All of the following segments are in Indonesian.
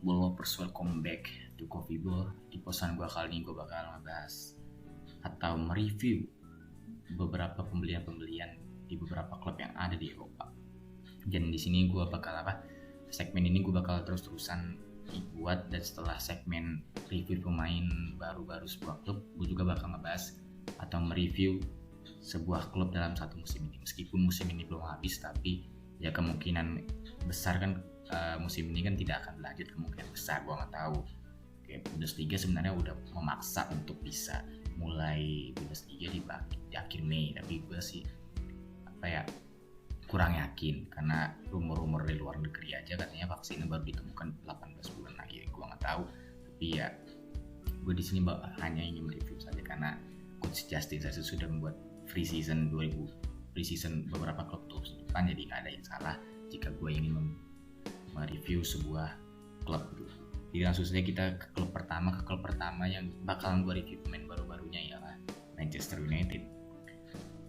football lovers, welcome back to Coffee Ball. Di posan gue kali ini gue bakal ngebahas atau mereview beberapa pembelian di beberapa klub yang ada di Eropa. Dan di sini gue bakal segmen ini gue bakal terus-terusan dibuat, dan setelah segmen review pemain baru-baru sebuah klub, gue juga bakal ngebahas atau mereview sebuah klub dalam satu musim ini. Meskipun musim ini belum habis, tapi ya kemungkinan besar kan musim ini kan tidak akan berlanjut, kemungkinan besar, gue nggak tahu. Bundesliga sebenarnya udah memaksa untuk bisa mulai Bundesliga di akhir Mei, tapi gue sih kurang yakin karena rumor-rumor dari luar negeri aja katanya vaksinnya baru ditemukan 18 bulan lagi. Gue nggak tahu, tapi ya gue di sini hanya ingin mereview saja karena Coach Justin saya sudah membuat free season beberapa klub terus depan, jadi nggak ada yang salah jika gue ingin mereview sebuah klub gitu. Jadi langsung saja kita ke klub pertama yang bakalan gue review pemain baru-barunya ialah Manchester United.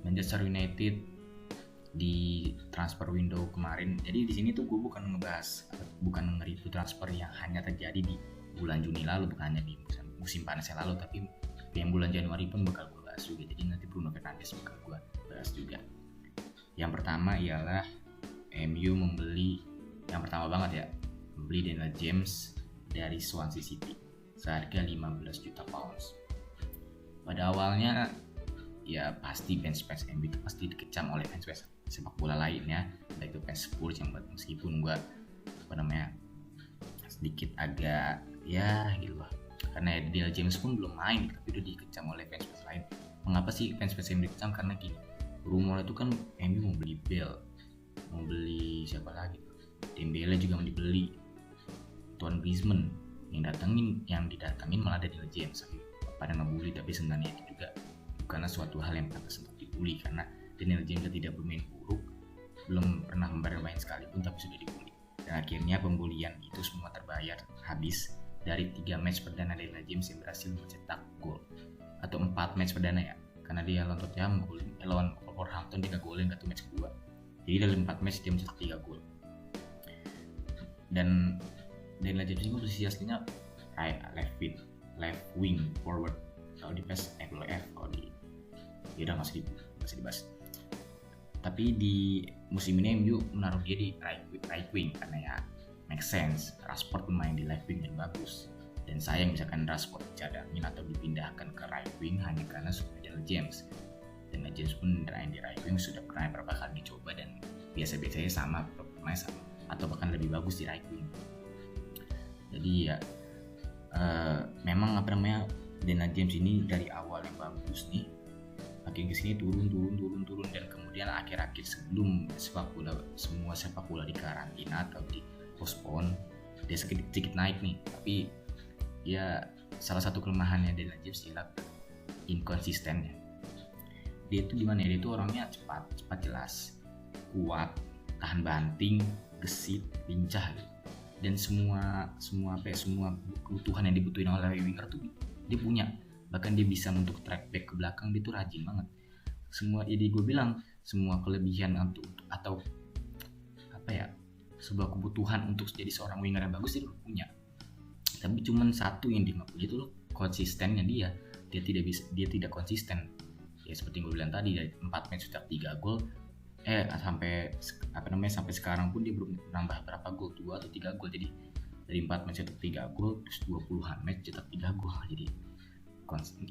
Manchester United di transfer window kemarin. Jadi di sini tuh gue bukan nge-review transfer yang hanya terjadi di bulan Juni lalu, bukan hanya di musim panas yang lalu, tapi yang bulan Januari pun bakal gue bahas juga. Jadi nanti Bruno Fernandes bakal gue bahas juga. Yang pertama ialah MU membeli Daniel James dari Swansea City seharga 15 juta pounds. Pada awalnya ya pasti fans MU itu pasti dikecam oleh fans sepak bola lainnya, baik itu fans Spurs yang meskipun gue sedikit agak ya gitu lah, karena Daniel James pun belum main tapi udah dikecam oleh fans lain. Mengapa sih fans MU dikecam? Karena gini, rumor itu kan MU mau beli Bale, mau beli siapa lagi, Dembele juga mau dibeli, Tuan Griezmann yang didatengin malah Daniel James. Pada ngebully, tapi sebenarnya itu juga bukanlah suatu hal yang pantas untuk dibully, karena Daniel James tidak bermain buruk, belum pernah bermain sekalipun tapi sudah dibully. Dan akhirnya pembulian itu semua terbayar habis dari 3 match perdana Daniel James yang berhasil mencetak gol, atau 4 match perdana ya, karena dia lawan Tottenham lawan Wolverhampton 3 golin ke match kedua. Jadi dalam 4 match dia mencetak 3 gol. Dan Daniel James ini posisi aslinya left wing forward. Kalau di PES kalau di udah nggak usah dibahas. Tapi di musim ini MU menaruh dia di right wing karena ya make sense. Rashford pun main di left wing dan bagus. Dan sayang misalkan Rashford dicadangin atau dipindahkan ke right wing hanya karena Daniel James. Dan James pun main di right wing sudah pernah beberapa kali dicoba dan biasa-biasanya sama atau bahkan lebih bagus di right wing. Jadi ya memang Daniel James ini dari awal yang bagus nih, makin kesini turun, dan kemudian akhir-akhir sebelum semua sepak bola di karantina atau di postpone, dia sedikit naik nih. Tapi ya salah satu kelemahannya Daniel James adalah inkonsistennya. Dia itu gimana ya? Dia itu orangnya cepat jelas, kuat, tahan banting, gesit, lincah gitu. Dan semua kebutuhan yang dibutuhin oleh winger tuh dia punya. Bahkan dia bisa untuk track back ke belakang, dia tuh rajin banget. Jadi gue bilang semua kelebihan atau sebuah kebutuhan untuk jadi seorang winger yang bagus dia punya. Tapi cuman satu yang dia nggak punya itu loh, konsistennya dia tidak konsisten. Ya seperti gue bilang tadi, dari 4 match sudah 3 gol. Sampai sekarang pun dia belum nambah berapa gol, 2 atau 3 gol. Jadi dari 4 match cetak 3 gol, terus 20-an match cetak 3 gol. Jadi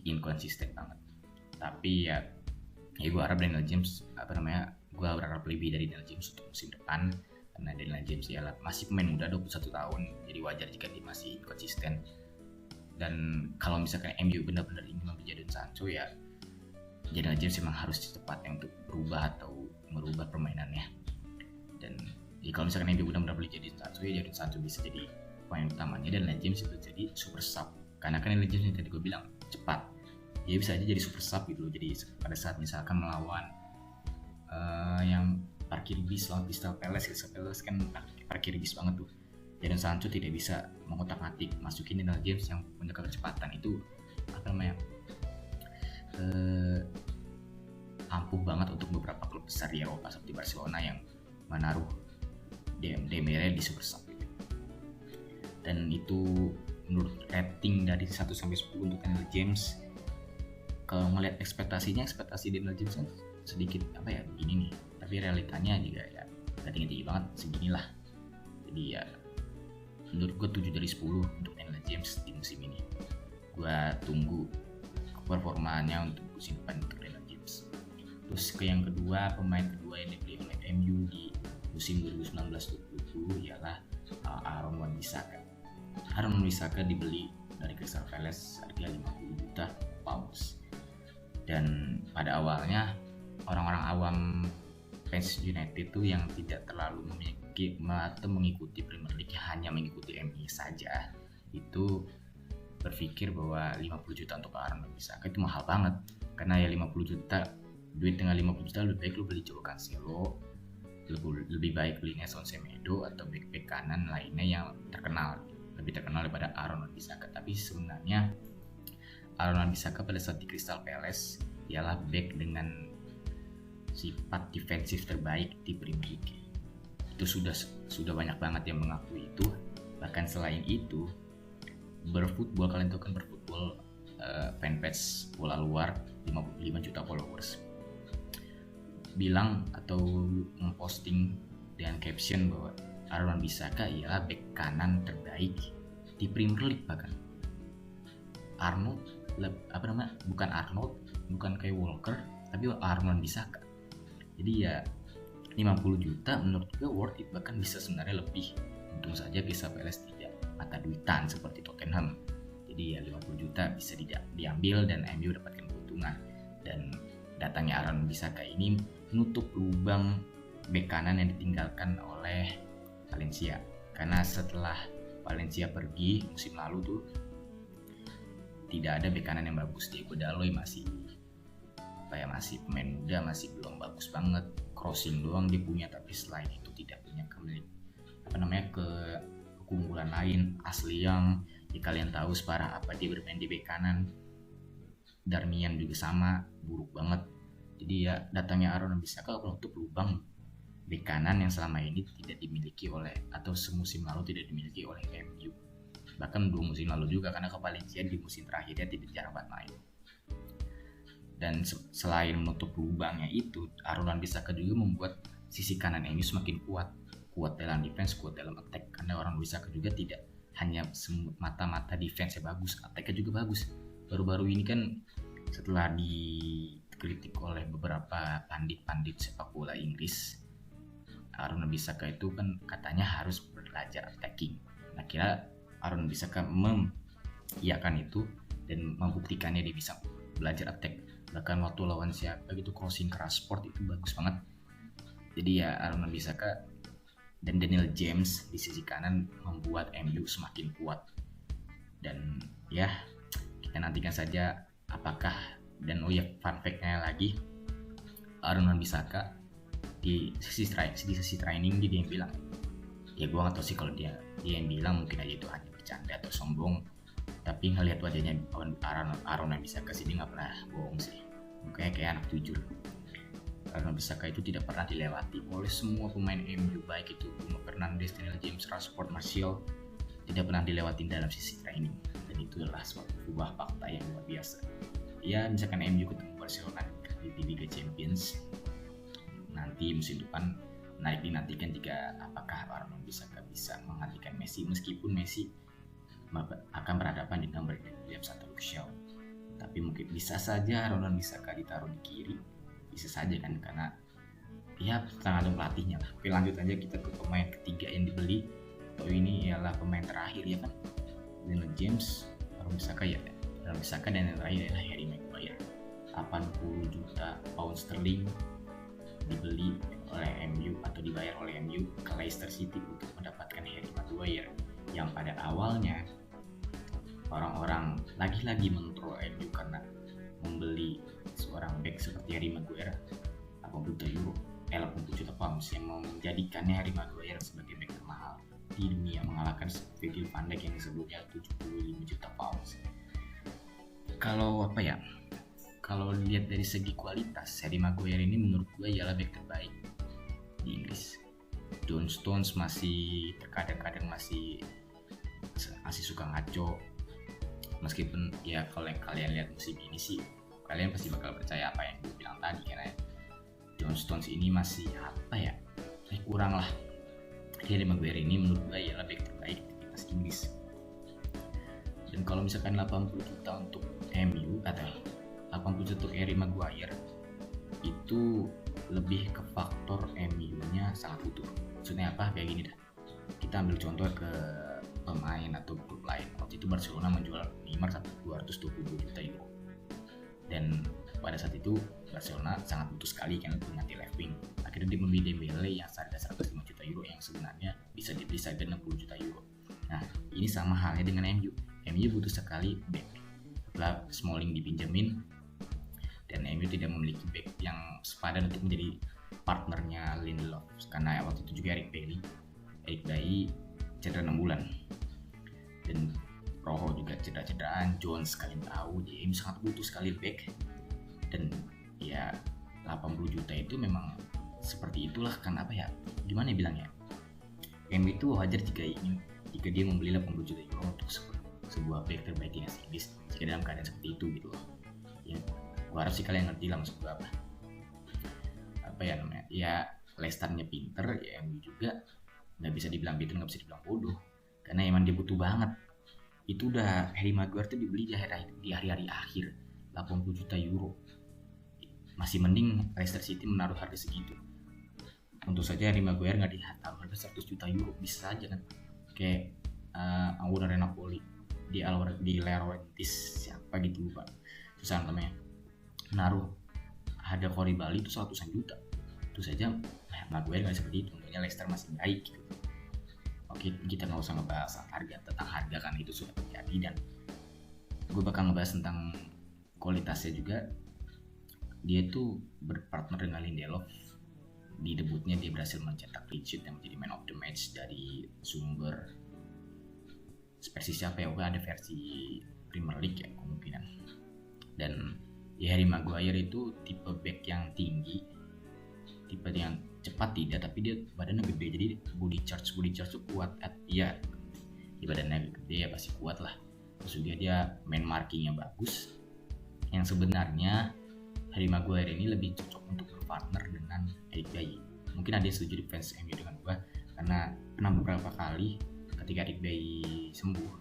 inkonsisten banget. Tapi ya gue harap Daniel James gue berharap lebih dari Daniel James untuk musim depan, karena Daniel James ya masih pemain muda, 21 tahun. Jadi wajar jika dia masih konsisten. Dan kalau misalkan MU benar-benar ingin membeli Jadon Sancho, ya Daniel James memang harus secepatnya untuk berubah atau merubah permainannya. Dan kalau misalkan MU benar-benar beli Jadon Sancho, ya Jadon Sancho bisa jadi pemain utamanya dan Daniel James itu jadi super sub. Karena kan Daniel James yang tadi gue bilang cepat, dia bisa aja jadi super sub gitu. Jadi pada saat misalkan melawan yang parkir bis lawan Crystal Palace kan parkir bis banget tuh, Jadon Sancho tidak bisa mengotak-atik masukin Daniel James yang punya kecepatan itu ampuh banget untuk beberapa klub besar di Eropa seperti Barcelona yang menaruh Dembele di super sub gitu. dan itu menurut rating dari 1 sampai 10 untuk Daniel James. Kalau ngelihat ekspektasi Daniel James kan sedikit begini nih, tapi realitanya juga ya gak tinggi-tinggi banget, seginilah. Jadi ya menurut gue 7 dari 10 untuk Daniel James di musim ini. Gue tunggu performanya untuk musim depan untuk Daniel James. Terus ke yang kedua, pemain kedua yang dibeli oleh MU di musim 2019-2020 ialah Aaron Wan-Bissaka. Aaron Wan-Bissaka dibeli dari Crystal Palace harga 50 juta pounds. Dan pada awalnya orang-orang awam fans United itu yang tidak terlalu mengikuti Premier League, hanya mengikuti MU saja, itu berpikir bahwa 50 juta untuk Aaron Wan-Bissaka itu mahal banget. Karena ya 50 juta, duit dengan 50 juta lebih baik lu beli Joao Cancelo, lebih baik beli Nelson Semedo atau back kanan lainnya yang lebih terkenal daripada Aaron Wan-Bissaka. Tapi sebenarnya Aaron Wan-Bissaka pada saat di Crystal Palace ialah back dengan sifat defensif terbaik di Premier League. Itu sudah banyak banget yang mengakui itu. Bahkan selain itu, berfootball, kalian tahu kan berfootball, fanpage bola luar 55 juta followers bilang atau memposting dengan caption bahwa Aaron Wan-Bissaka ialah back kanan terbaik di Premier League. Bahkan bukan kayak Walker, tapi Aaron Wan-Bissaka. Jadi ya 50 juta menurut gue worth it, bahkan bisa sebenarnya lebih. Untung saja Crystal Palace tidak mata duitan seperti Tottenham. Jadi ya 50 juta bisa diambil dan MU dapatkan keuntungan. Dan datangnya Aaron Wan-Bissaka ini menutup lubang bek kanan yang ditinggalkan oleh Valencia. Karena setelah Valencia pergi musim lalu tuh tidak ada bek kanan yang bagus. Diego Dalot masih pemain muda, masih belum bagus banget. Crossing doang dia punya, tapi selain itu tidak punya keunggulan lain. Ashley Young, kalian tahu separah apa dia bermain di bek kanan. Darmian juga sama, buruk banget. Jadi ya datangnya Aaron Wan-Bissaka menutup lubang bek kanan yang selama ini tidak dimiliki oleh, atau semusim lalu tidak dimiliki oleh MU. Bahkan 2 musim lalu juga, karena ke Valencia di musim terakhirnya tidak jarang banget main. Dan selain menutup lubangnya itu, Aaron Wan-Bissaka juga membuat sisi kanan MU semakin kuat dalam defense, kuat dalam attack. Karena Aaron Wan-Bissaka juga tidak hanya mata-mata defense yang bagus, attack-nya juga bagus. Baru-baru ini kan setelah dikritik oleh beberapa pandit-pandit sepak bola Inggris, Aaron Wan-Bissaka itu kan katanya harus belajar attacking. Nah, kira Aaron Wan-Bissaka mengiyakan itu dan membuktikannya dia bisa belajar attack. Bahkan waktu lawan siapa gitu, crossing ke Rashford itu bagus banget. Jadi ya Aaron Wan-Bissaka dan Daniel James di sisi kanan membuat MU semakin kuat. Dan ya kita nantikan saja apakah. Dan fun fact-nya lagi, Aaron Wan-Bissaka di sesi training dia yang bilang, ya gue gak tau sih kalau dia yang bilang, mungkin aja itu hanya bercanda atau sombong, tapi ngelihat wajahnya Aaron Wan-Bissaka sini gak pernah bohong sih, mukanya kayak anak jujur. Aaron Wan-Bissaka itu tidak pernah dilewati oleh semua pemain MU, baik itu Bruno Fernandes, Daniel James, Rashford, Martial, tidak pernah dilewatin dalam sisi training. Dan itu adalah suatu sebuah fakta yang luar biasa. Ya misalkan MU ketemu Barcelona di Liga Champions nanti musim depan, menarik dinantikan jika apakah Aaron Wan-Bissaka bisa menggantikan Messi, meskipun Messi akan berhadapan dengan Brandon Williams atau Luke Shaw. Tapi mungkin bisa saja Aaron Wan-Bissaka ditaruh di kiri, bisa saja kan, karena ya tergantung pelatihnya lah. Oke, lanjut aja kita ke pemain ketiga yang dibeli, atau ini ialah pemain terakhir ya kan, Daniel James, Aaron Wan-Bissaka ya. Aaron Wan-Bissaka dan yang terakhir adalah Harry Maguire. 80 juta pound sterling dibeli oleh MU atau dibayar oleh MU ke Leicester City untuk mendapatkan Harry Maguire, yang pada awalnya orang-orang lagi-lagi mentroll MU karena membeli seorang back seperti Harry Maguire 80 juta pounds yang menjadikannya Harry Maguire sebagai back termahal di dunia, mengalahkan Virgil van Dijk yang sebelumnya 75 juta pounds. Kalau lihat dari segi kualitas, Harry Maguire ini menurut gue ialah back terbaik di Inggris. John Stones masih terkadang masih masih suka ngaco. Meskipun ya kalau yang kalian lihat musim ini sih kalian pasti bakal percaya apa yang gue bilang tadi, karena John Stones ini masih apa ya, kurang lah. Harry Maguire ini menurut gue ya lebih terbaik di timnas Inggris. Dan kalau misalkan 80 juta untuk MU atau 80 juta untuk Harry Maguire itu lebih ke faktor MU-nya sangat butuh. Maksudnya apa? Kayak gini dah. Kita ambil contoh ke pemain atau klub lain. Waktu itu Barcelona menjual Neymar sampai 220 juta euro. Dan pada saat itu Barcelona sangat butuh sekali kan untuk mengganti left wing. Akhirnya dia membeli Dembele yang seharga 105 juta euro yang sebenarnya bisa dibeli seharga 60 juta euro. Nah, ini sama halnya dengan MU. MU butuh sekali back. Setelah Smalling dipinjemin dan MU tidak memiliki back yang sepadan untuk menjadi partnernya Lindelof, karena waktu itu juga Eric Bailly cedera 6 bulan dan Rojo juga cedera-cederaan, Jones kalian tahu, jadi MU sangat butuh sekali back. Dan ya 80 juta itu memang seperti itulah, kan apa ya, gimana ya bilangnya, MU itu wajar jika dia membeli 80 juta euro untuk sebuah back terbaik di Inggris jika dalam keadaan seperti itu gitu loh. Ya, gua harap sih kalian ngerti lah maksud gua apa ya namanya, ya Leicester-nya pinter, ya MU juga nggak bisa dibilang pinter, nggak bisa dibilang bodoh, karena emang dia butuh banget. Itu udah Harry Maguire tuh dibeli di hari-hari akhir 80 juta euro. Masih mending Leicester City menaruh harga segitu. Untuk saja Harry Maguire nggak ditaruh harga 100 juta euro, bisa aja kan, kayak Anguissa Napoli di Laurentiis siapa gitu lupa susah namanya, naruh harga Corey Bali itu 100-an juta. Itu saja Maguire nggak seperti itu. Tentunya Leicester masih baik gitu. Oke, kita nggak usah ngebahas tentang harga kan, itu sudah terjadi. Dan gue bakal ngebahas tentang kualitasnya juga. Dia tuh berpartner dengan Lindelof. Di debutnya dia berhasil mencetak clean sheet yang menjadi man of the match dari sumber versi siapa ya, ada versi Premier League ya kemungkinan. Dan ya Harry Maguire itu tipe back yang tinggi, tipe yang cepat tidak, tapi dia badannya gede, jadi body charge tuh kuat. Ya di badannya gede ya pasti kuat lah. Terus juga dia main markingnya bagus. Yang sebenarnya Harry Maguire ini lebih cocok untuk berpartner dengan Eric Bailly. Mungkin ada yang setuju di fans MU dengan gua, karena pernah beberapa kali ketika Eric Bailly sembuh,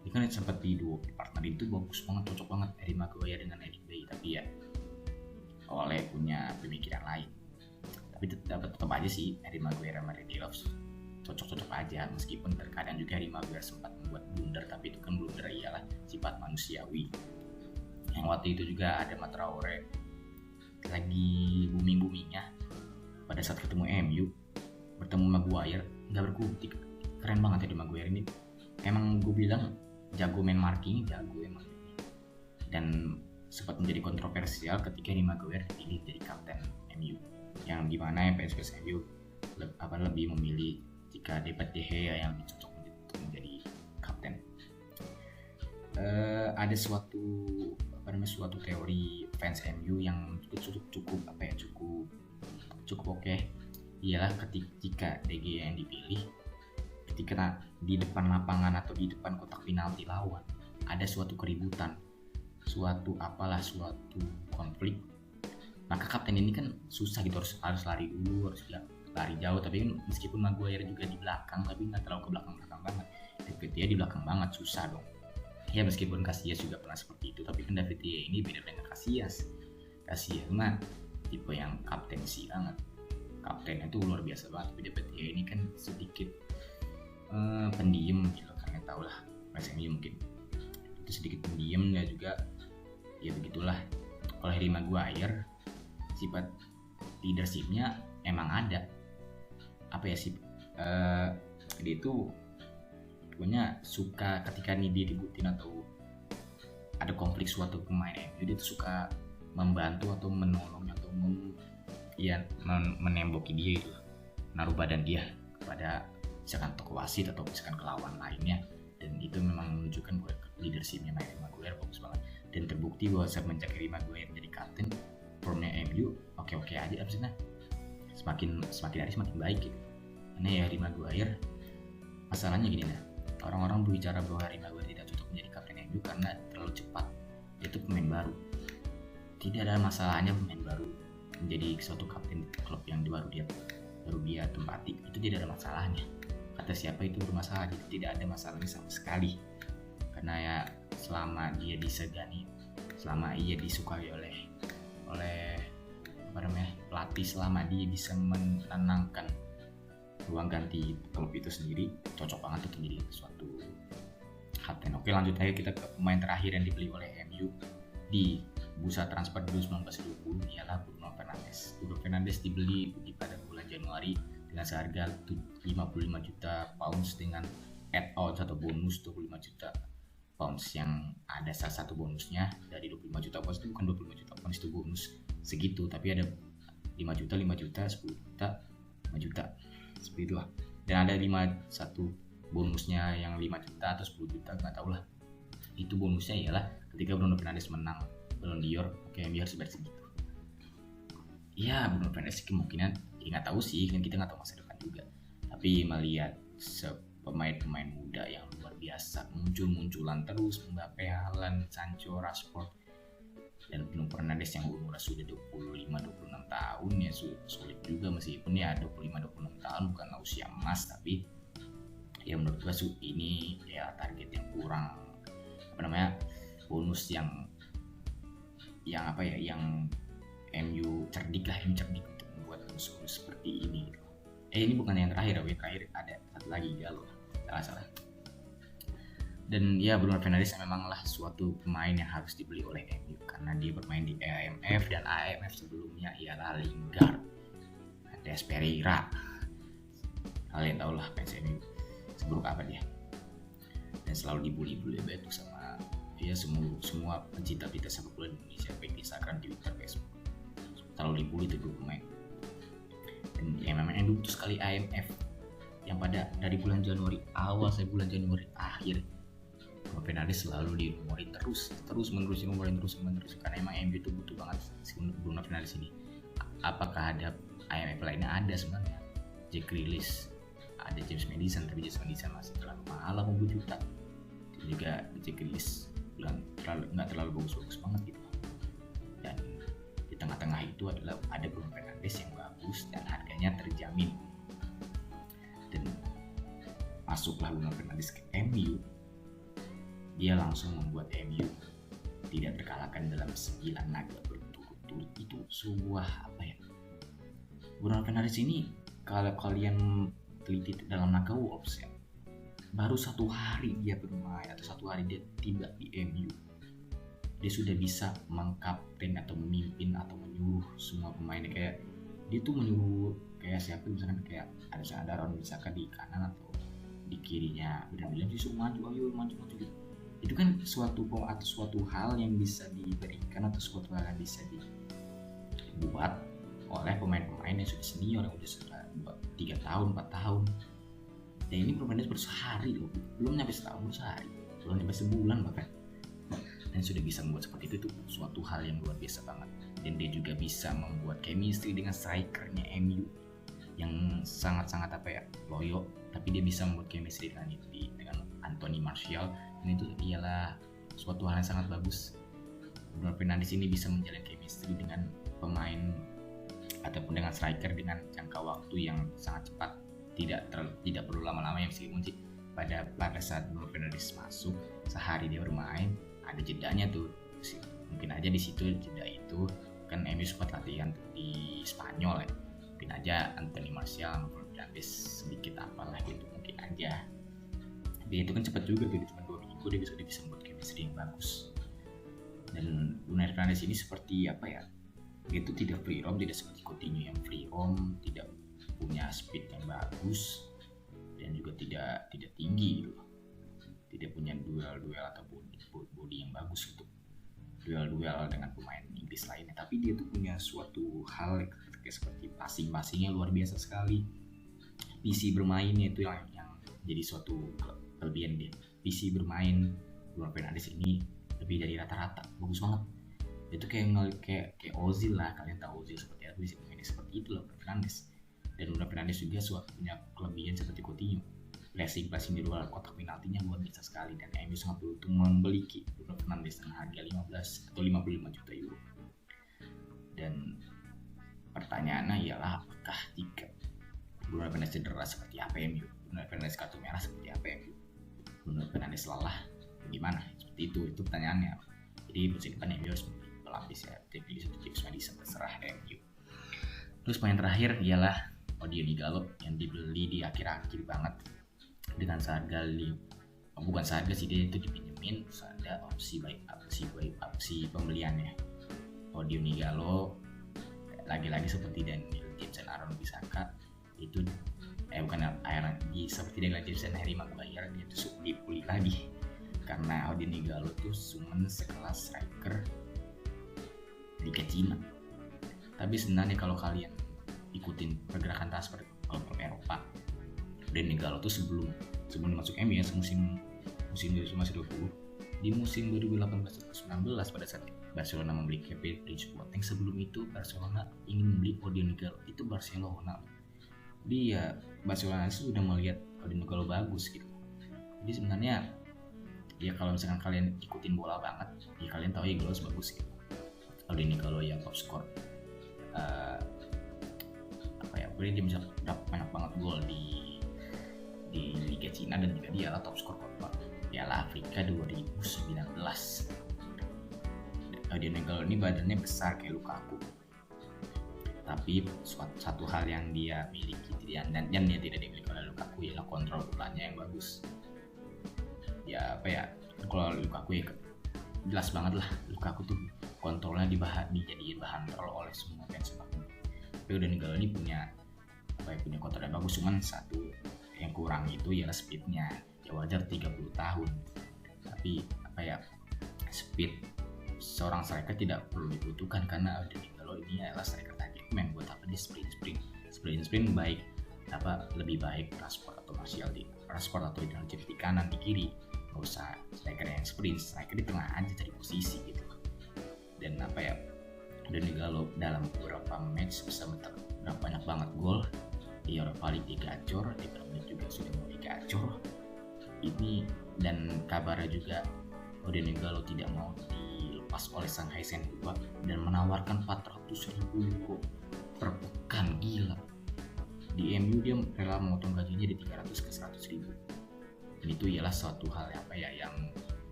dia kan sempat di duo partner itu bagus banget, cocok banget Harry Maguire dengan Eric Bailly. Tapi ya Ole punya pemikiran lain. Tapi tetap aja sih Harry Maguire sama Lindelof cocok-cocok aja, meskipun terkadang juga Harry Maguire sempat membuat blunder, tapi itu kan blunder ialah sifat manusiawi. Yang waktu itu juga ada Traoré lagi booming-boomingnya pada saat ketemu MU, bertemu Maguire nggak berkutik. Keren banget ya di Maguire ini, emang gue bilang jago main marking, jago emang. Dan sempat menjadi kontroversial ketika Harry Maguire dipilih jadi kapten MU, yang dimana fans MU lebih memilih jika David De Gea yang lebih cocok untuk menjadi kapten. Ada suatu teori fans MU yang cukup oke, ialah jika De Gea yang dipilih, ketika di depan lapangan atau di depan kotak penalti lawan ada suatu keributan, suatu konflik, maka kapten ini kan susah gitu, harus lari dulu, harus lari jauh. Tapi kan meskipun Maguire juga di belakang, tapi nggak terlalu ke belakang banget. David Dia di belakang banget, susah dong. Ya meskipun Casillas juga pernah seperti itu, tapi kan David Dia ini beda dengan Casillas. Casillas mah tipe yang kaptensi banget, kaptennya tuh luar biasa banget. Tapi David Dia ini kan sedikit pendiam gitu, kalian tau lah rasanya mungkin itu sedikit pendiam, dan juga ya begitulah. Kalau Harry Maguire sifat leadershipnya emang ada, apa ya sih, dia itu pokoknya suka ketika dia dibutin atau ada konflik suatu pemain MU, dia tuh suka membantu atau menolong atau menemboki dia itu, naruh badan dia kepada misalkan tokoh wasit atau misalkan ke lawan lainnya. Dan itu memang menunjukkan bahwa leadershipnya Harry Maguire bagus banget, dan terbukti bahwa semenjak Harry Maguire menjadi kapten, formnya MU oke aja abisnya, semakin hari semakin baik gitu. Karena ya Harry Maguire, masalahnya gini nah, orang-orang berbicara bahwa Harry Maguire tidak cocok menjadi kapten MU karena terlalu cepat. Dia itu pemain baru. Tidak ada masalahnya pemain baru menjadi suatu kapten klub yang baru dia tempati. Itu tidak ada masalahnya. Kata siapa itu bermasalah? Itu tidak ada masalahnya sama sekali. Karena ya selama dia disegani, selama ia disukai oleh pelatih, selama dia bisa menenangkan ruang ganti klub itu sendiri, cocok banget untuk menjadi suatu kapten. Oke, lanjut aja kita ke pemain terakhir yang dibeli oleh MU di bursa transfer 2019-20 ialah Bruno Fernandes. Bruno Fernandes dibeli pada bulan Januari dengan seharga 55 juta pounds dengan add-on atau bonus 25 juta pounds, yang ada salah satu bonusnya dari 25 juta pounds itu bukan 25 juta pounds itu bonus segitu, tapi ada 5 juta, 10 juta, 5 juta seperti itu lah. Dan ada satu bonusnya yang 5 juta atau 10 juta, nggak tahu lah. Itu bonusnya ialah ketika Bruno Fernandes menang Ballon d'Or, oke, MU harus bayar segitu. Iya, Bruno Fernandes kemungkinan, ya nggak tahu sih, kan kita nggak tahu masa depan juga. Tapi melihat pemain-pemain muda yang luar biasa, muncul-munculan terus, Mbappe, Haaland, Sancho, Rashford, dan Bruno Fernandes yang umurnya sudah 25-26 tahun ya sulit juga, meskipun ya 25-26 tahun bukan usia emas, tapi ya menurut gue ini ya target yang kurang, bonus yang MU cerdik untuk membuat bonus seperti ini. Ini bukan yang terakhir, terakhir ada satu lagi Galo, salah. Dan ya Bruno Fernandes memanglah suatu pemain yang harus dibeli oleh MU karena dia bermain di AMF, dan AMF sebelumnya ialah Lingard, ada Pereira, kalian tahu lah fans MU seburuk apa dia, dan selalu dibully itu sama ya semua pencinta sepak bola Indonesia, baik di Instagram, di Twitter, Facebook, selalu dibully itu pemain. Dan ya memang dulu sekali AMF yang pada dari bulan Januari awal sampai bulan Januari akhir, Bruno Fernandes selalu dirumorin terus karena emang MU itu butuh banget si Bruno Fernandes ini. Apakah ada IMF lainnya? Ada sebenarnya, Jack Grealish, ada James Maddison, tapi James Maddison masih terlalu mahal, 80 juta. Dan juga Jack Grealish nggak terlalu bagus banget gitu. Dan di tengah-tengah itu adalah ada Bruno Fernandes yang bagus dan harganya terjamin. Dan masuklah Bruno Fernandes ke MU, dia langsung membuat MU tidak terkalahkan dalam 9 laga berturut-turut. Itu sebuah Bruno Fernandes ini kalau kalian teliti dalam laga Wolves ya, baru 1 hari dia bermain atau 1 hari dia tiba di MU, dia sudah bisa mengkapten atau memimpin atau menyuruh semua pemainnya. Kayak dia tuh menyuruh kayak siapa, misalkan kayak ada Aaron misalkan di kanan atau di kirinya, dan bilang sih maju gitu. Itu kan suatu hal yang bisa diberikan atau suatu hal yang bisa dibuat oleh pemain-pemain yang sudah senior, yang sudah 3 tahun, 4 tahun. Dan ini Bruno Fernandes baru sehari loh, belum nyampe setahun, baru sehari, belum nyampe sebulan bahkan, dan sudah bisa membuat seperti itu suatu hal yang luar biasa banget. Dan dia juga bisa membuat chemistry dengan strikernya MU yang sangat-sangat loyo, tapi dia bisa membuat chemistry dengan Anthony Martial, dan itu ialah suatu hal yang sangat bagus. Bruno Fernandes ini bisa menjalin chemistry dengan pemain ataupun dengan striker dengan jangka waktu yang sangat cepat, tidak perlu lama-lama ya, meskipun pada saat Bruno Fernandes masuk sehari dia bermain, ada jedanya tuh, mungkin aja di situ jeda itu kan MU sempat latihan di Spanyol ya, mungkin aja Anthony Martial sama Bruno Fernandes sedikit apalah gitu, mungkin aja. Dia itu kan cepat juga tuh, cuma 2 minggu dia bisa membuat chemistry yang bagus. Dan Bruno Fernandes ini seperti dia itu tidak free roam, tidak seperti Coutinho yang free roam, tidak punya speed yang bagus, dan juga tidak tinggi gitu. Tidak punya duel atau body yang bagus untuk duel dengan pemain Inggris lainnya, tapi dia tuh punya suatu hal kayak seperti passingnya luar biasa sekali. Visi bermainnya itu yang jadi suatu kelebihan dia. Visi bermain Bruno Fernandes ini lebih dari rata-rata, bagus banget. Itu kayak Ozil lah, kalian tahu Ozil seperti apa, bisa bermain seperti itu lah Bruno Fernandes. Dan Bruno Fernandes juga punya kelebihan seperti Coutinho. Pressing di luar kotak penaltinya luar biasa sekali, dan MU sangat beruntung membeli Bruno Fernandes dengan harga 15 atau 55 juta euro. Dan pertanyaannya ialah apakah jika Bruno Fernandes cedera seperti apa MU, Bruno Fernandes kartu merah seperti apa MU, Bruno Fernandes lelah gimana, seperti itu pertanyaannya. Jadi musim depan MU harus melapis ya, pilih satu tips medis terserah MU. Terus poin terakhir ialah Odion Ighalo yang dibeli di akhir-akhir banget dengan seharga bukan seharga sih, dia itu dipinjemin, ada opsi pembeliannya. Odion Ighalo lagi-lagi seperti Daniel James dan Aaron Wan-Bissaka itu seperti Daniel James dan Harry Maguire, dia tuh dipulih lagi karena Odion Ighalo tuh cuma sekelas striker Liga Cina. Tapi sebenarnya kalau kalian ikutin pergerakan transfer klub Eropa, Odion Ighalo tuh sebelum masuk MU ya, musim 2020, di musim 2018-2019 pada saat Barcelona membeli Kevin Prince Boateng, sebelum itu Barcelona ingin membeli Odion Ighalo, itu Barcelona. Dia Barcelona itu sudah melihat Odion Ighalo bagus gitu. Jadi sebenarnya ya kalau misalkan kalian ikutin bola banget, ya kalian tahu Ighalo bagus gitu. Odion Ighalo yang top skor dia bisa dapat banyak banget gol di Liga Cina, dan juga dia adalah top skor Piala Afrika 2019. Odion Ighalo ini badannya besar kayak Lukaku, tapi satu hal yang dia miliki dan dia tidak dimiliki oleh Lukaku ialah kontrol bolanya yang bagus. Ya kalau Lukaku ya jelas banget lah, Lukaku tuh kontrolnya dijadiin bahan troll oleh semua fans sepak bola. Tapi Odion Ighalo ini punya kontrol yang bagus, cuman satu yang kurang itu ialah speednya. Ya wajar 30 tahun, tapi speed seorang striker tidak perlu dibutuhkan karena Odion Ighalo ini adalah striker target man. Buat apa dia sprint baik lebih baik transport atau intercept di kanan di kiri, nggak usah striker yang striker di tengah aja cari posisi gitu. Dan Odion Ighalo dalam beberapa match bisa banyak banget gol. Di Europa League digacor, di Premier League juga sudah mau digacor ini, dan kabarnya juga Odion Ighalo tidak mau dilepas oleh Shanghai Shenhua dan menawarkan 400.000 euro per pekan. Gila, di MU dia rela memotong gajinya di 300 ke 100.000, dan itu ialah suatu hal yang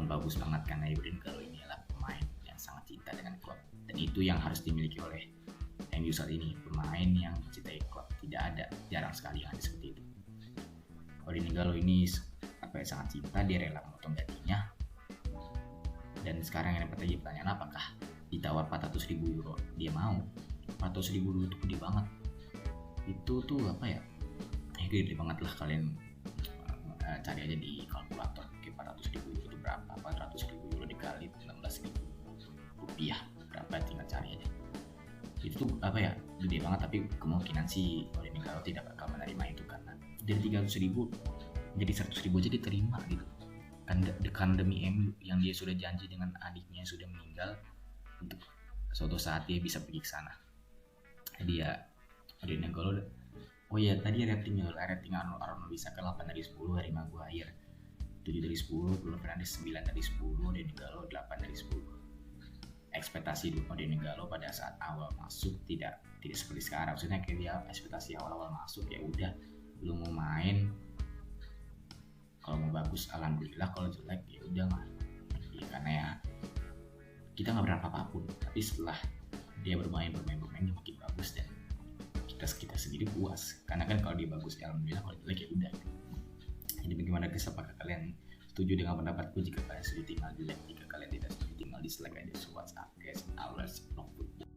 bagus banget karena Odion Ighalo ini adalah pemain yang sangat cinta dengan klub, dan itu yang harus dimiliki oleh MU saat ini, pemain yang mencintai klub. Tidak ada, jarang sekali yang ada seperti itu. Odion Ighalo ini sangat cinta, dia rela memotong gajinya. Dan sekarang yang dapat pertanyaan, apakah ditawar 400.000 euro dia mau? 400.000 euro itu gede banget. Itu tuh gede banget lah. Kalian cari aja di kalkulator, 400.000 euro itu berapa? 400.000 euro dikali 16.000 rupiah berapa, tinggal cari aja. Itu tuh gede banget, tapi kemungkinan sih Odion Ighalo tidak bakal menerima itu karena dari 300.000 jadi 100.000 aja diterima gitu kan, demi MU yang dia sudah janji dengan adiknya yang sudah meninggal untuk suatu saat dia bisa pergi ke sana. Jadi ya Odion Ighalo, tadi rating Aaron Wan-Bissaka 8 dari 10, Harry Maguire 7 dari 10, Bruno Fernandes 9 dari 10, Odion Ighalo 8 dari 10. Ekspektasi Odion Ighalo pada saat awal masuk tidak seperti sekarang. Maksudnya kayak dia ekspektasi awal masuk ya udah, belum mau main, kalau mau bagus alhamdulillah, kalau jelek ya udah mah. Ya, karena ya kita nggak berharap apapun, tapi setelah dia bermain makin bagus dan kita sendiri puas. Karena kan kalau dia bagus ya alhamdulillah, kalau jelek ya udah. Jadi bagaimana guys, apakah kalian setuju dengan pendapatku? Jika kalian setuju tinggal di like, jika kalian tidak setuju tinggal dislike aja. WhatsApp guys, Aulers Vlog Football.